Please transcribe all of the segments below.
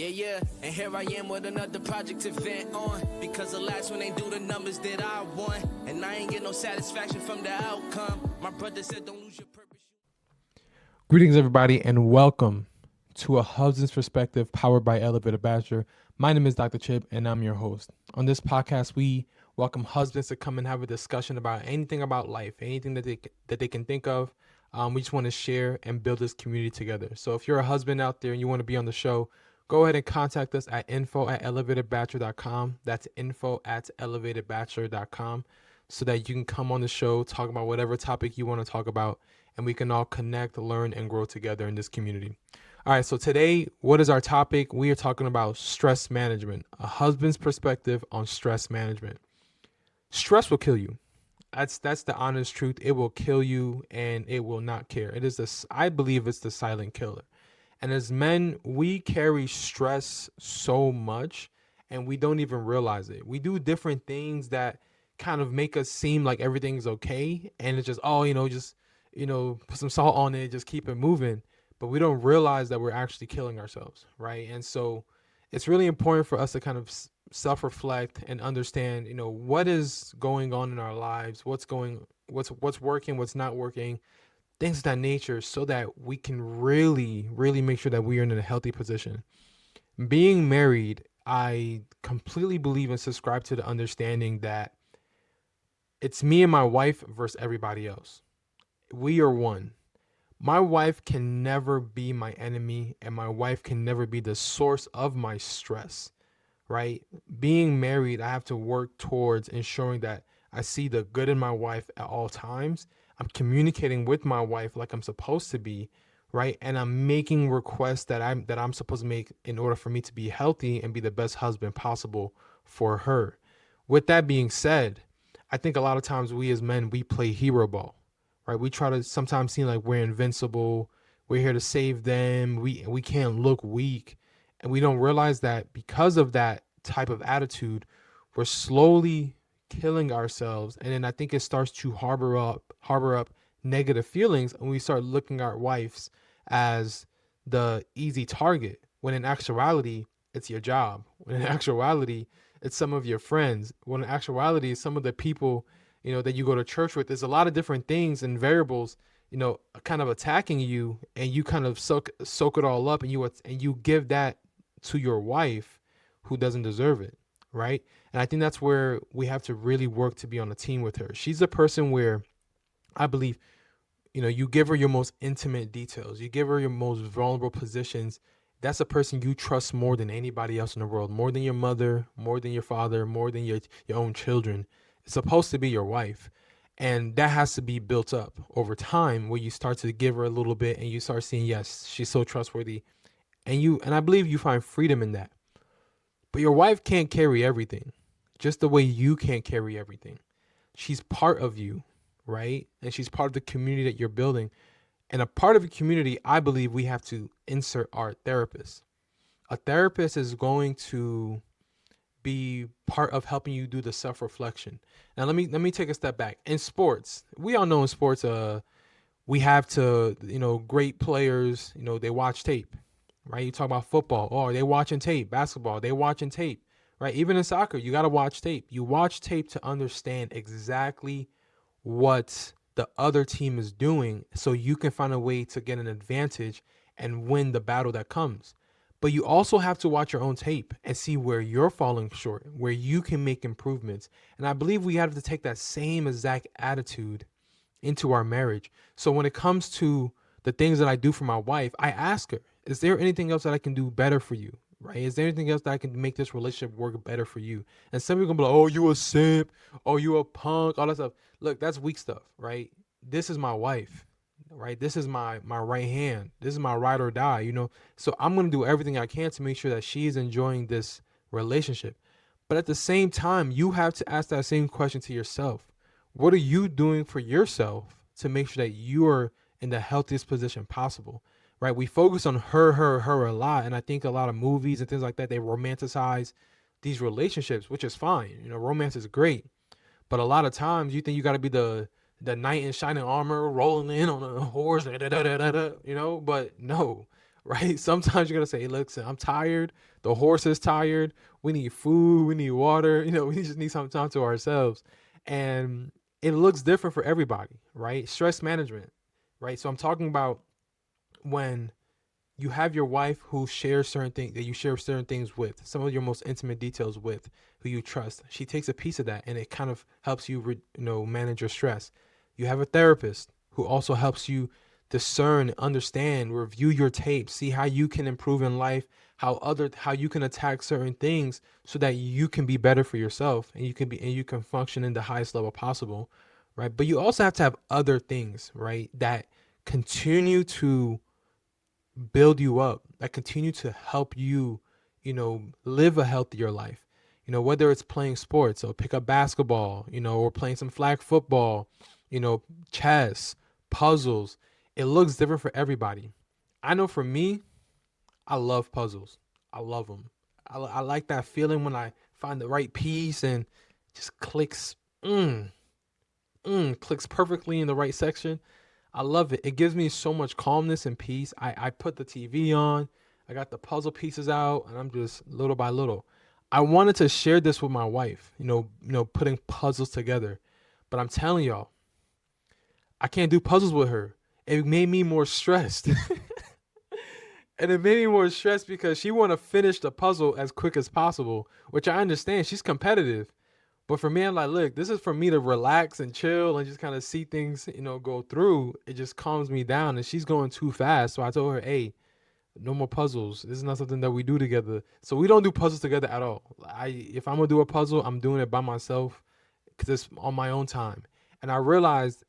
Yeah, and here I am with another project to vent on. Because the last one ain't do the numbers that I want. And I ain't get no satisfaction from the outcome. My brother said don't lose your purpose. Greetings, everybody, and welcome to A Husband's Perspective powered by Elevator Bachelor. My name is Dr. Chip, and I'm your host. On this podcast, we welcome husbands to come and have a discussion about anything about life, anything that they can think of. We just want to share and build this community together. So if you're a husband out there and you want to be on the show, go ahead and contact us at info@elevatedbachelor.com. That's info@elevatedbachelor.com so that you can come on the show, talk about whatever topic you want to talk about, and we can all connect, learn, and grow together in this community. All right, so today, what is our topic? We are talking about stress management, a husband's perspective on stress management. Stress will kill you. That's the honest truth. It will kill you and it will not care. It is this, I believe it's the silent killer. And as men, we carry stress so much and we don't even realize it. We do different things that kind of make us seem like everything's okay. And it's just, put some salt on it, just keep it moving. But we don't realize that we're actually killing ourselves, right? And so it's really important for us to kind of self-reflect and understand, what is going on in our lives, what's working, what's not working, things of that nature, so that we can really, really make sure that we are in a healthy position. Being married, I completely believe and subscribe to the understanding that it's me and my wife versus everybody else. We are one. My wife can never be my enemy, and my wife can never be the source of my stress, right? Being married, I have to work towards ensuring that I see the good in my wife at all times. I'm communicating with my wife like I'm supposed to be, right? And I'm making requests that I'm supposed to make in order for me to be healthy and be the best husband possible for her. With that being said, I think a lot of times we as men, we play hero ball. Right, we try to sometimes seem like we're invincible. We're here to save them. We can't look weak, and we don't realize that because of that type of attitude, we're slowly killing ourselves. And then I think it starts to harbor up negative feelings, and we start looking at our wives as the easy target. When in actuality, it's your job. When in actuality, it's some of your friends. When in actuality, it's some of the people that you go to church with. There's a lot of different things and variables, kind of attacking you, and you kind of soak it all up, and you give that to your wife who doesn't deserve it, right? And I think that's where we have to really work to be on a team with her. She's a person where I believe, you give her your most intimate details, you give her your most vulnerable positions. That's a person you trust more than anybody else in the world, more than your mother, more than your father, more than your own children. It's supposed to be your wife. And that has to be built up over time, where you start to give her a little bit and you start seeing, yes, she's so trustworthy. And I believe you find freedom in that. But your wife can't carry everything, just the way you can't carry everything. She's part of you, right? And she's part of the community that you're building. And a part of the community, I believe we have to insert our therapist. A therapist is going to be part of helping you do the self-reflection. Now let me take a step back. In sports, we all know in sports, we have to, great players, they watch tape, right? You talk about football, oh, they watching tape. Basketball, they watching tape, right? Even in soccer, you got to watch tape. You watch tape to understand exactly what the other team is doing, so you can find a way to get an advantage and win the battle that comes. But you also have to watch your own tape and see where you're falling short, where you can make improvements. And I believe we have to take that same exact attitude into our marriage. So when it comes to the things that I do for my wife, I ask her, is there anything else that I can do better for you? Right? Is there anything else that I can make this relationship work better for you? And some people gonna be like, oh, you a simp, oh, you a punk, all that stuff. Look, that's weak stuff, right? This is my wife, right? This is my right hand. This is my ride or die, So I'm going to do everything I can to make sure that she's enjoying this relationship. But at the same time, you have to ask that same question to yourself. What are you doing for yourself to make sure that you are in the healthiest position possible, right? We focus on her a lot. And I think a lot of movies and things like that, they romanticize these relationships, which is fine. Romance is great. But a lot of times you think you got to be the knight in shining armor rolling in on a horse, but no, right? Sometimes you're gonna say, hey, listen, I'm tired. The horse is tired. We need food. We need water. We just need some time to ourselves. And it looks different for everybody, right? Stress management, right? So I'm talking about when you have your wife who shares certain things that you share certain things with, some of your most intimate details with, who you trust. She takes a piece of that, and it kind of helps you, manage your stress. You have a therapist who also helps you discern, understand, review your tapes, see how you can improve in life, how you can attack certain things so that you can be better for yourself and you can function in the highest level possible, right? But you also have to have other things, right, that continue to build you up, that continue to help you, live a healthier life. Whether it's playing sports, so pick up basketball, or playing some flag football, chess, puzzles. It looks different for everybody. I know for me, I love puzzles. I love them. I like that feeling when I find the right piece and just clicks, clicks perfectly in the right section. I love it. It gives me so much calmness and peace. I put the TV on, I got the puzzle pieces out, and I'm just little by little. I wanted to share this with my wife, putting puzzles together. But I'm telling y'all, I can't do puzzles with her. It made me more stressed. And it made me more stressed because she want to finish the puzzle as quick as possible, which I understand. She's competitive. But for me, I'm like, look, this is for me to relax and chill and just kind of see things, go through. It just calms me down. And she's going too fast. So I told her, hey, no more puzzles. This is not something that we do together. So we don't do puzzles together at all. If I'm gonna do a puzzle, I'm doing it by myself because it's on my own time. And I realized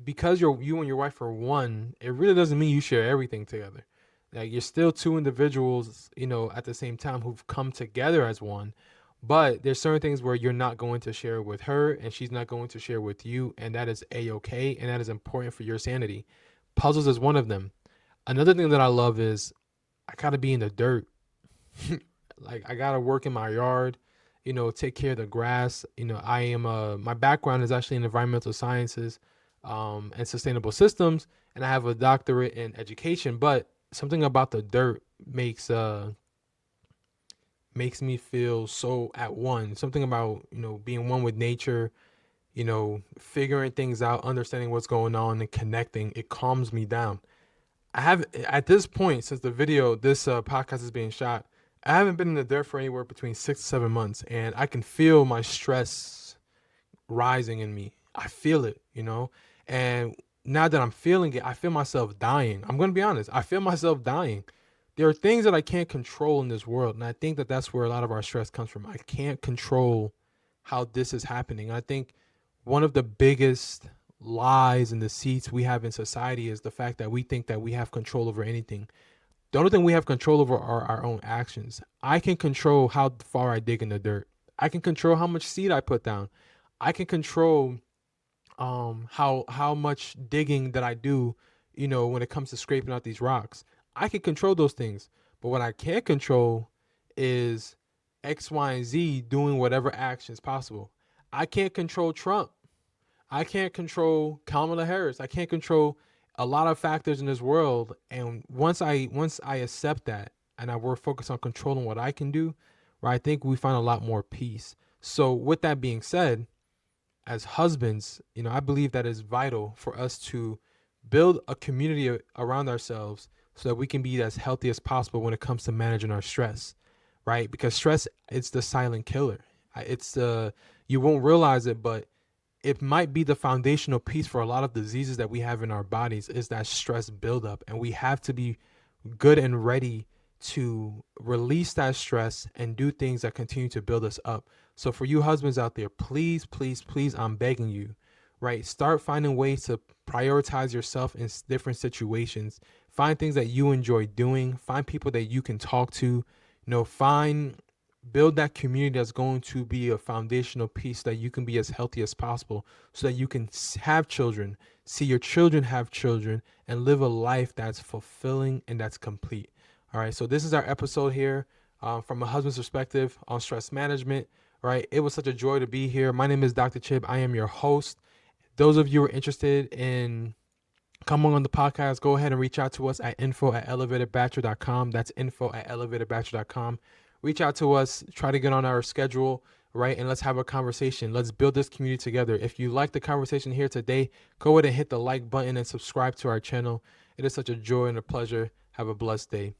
because you and your wife are one, it really doesn't mean you share everything together. Like you're still two individuals, at the same time who've come together as one. But there's certain things where you're not going to share with her and she's not going to share with you, and that is a-okay, and that is important for your sanity. Puzzles is one of them. Another thing that I love is I gotta be in the dirt. Like I gotta work in my yard, take care of the grass. I am my background is actually in environmental sciences, and sustainable systems, and I have a doctorate in education. But something about the dirt makes me feel so at one. Something about being one with nature, figuring things out, understanding what's going on, and connecting. It calms me down. I have at this point since this podcast is being shot. I haven't been in the dirt for anywhere between 6 to 7 months, and I can feel my stress rising in me. I feel it, and now that I'm feeling it, I feel myself dying. I'm gonna be honest. I feel myself dying. There are things that I can't control in this world, and I think that that's where a lot of our stress comes from. I can't control how this is happening. I think one of the biggest lies and deceits we have in society is the fact that we think that we have control over anything. The only thing we have control over are our own actions. I can control how far I dig in the dirt. I can control how much seed I put down. I can control how much digging that I do, when it comes to scraping out these rocks. I can control those things. But what I can't control is X, Y, and Z doing whatever actions possible. I can't control Trump. I can't control Kamala Harris. I can't control a lot of factors in this world. And once I accept that and we're focused on controlling what I can do, right, I think we find a lot more peace. So with that being said, as husbands, I believe that it's vital for us to build a community around ourselves so that we can be as healthy as possible when it comes to managing our stress, right? Because stress, it's the silent killer. It's you won't realize it, but it might be the foundational piece for a lot of diseases that we have in our bodies is that stress buildup. And we have to be good and ready to release that stress and do things that continue to build us up. So for you husbands out there, please, please, please, I'm begging you, right? Start finding ways to prioritize yourself in different situations. Find things that you enjoy doing. Find people that you can talk to. Build that community that's going to be a foundational piece that you can be as healthy as possible so that you can have children, see your children have children, and live a life that's fulfilling and that's complete. All right. So this is our episode here from a husband's perspective on stress management. All right. It was such a joy to be here. My name is Dr. Chib. I am your host. Those of you who are interested in come on the podcast, go ahead and reach out to us at info@elevatedbachelor.com. That's info@elevatedbachelor.com. Reach out to us, try to get on our schedule, right? And let's have a conversation. Let's build this community together. If you like the conversation here today, go ahead and hit the like button and subscribe to our channel. It is such a joy and a pleasure. Have a blessed day.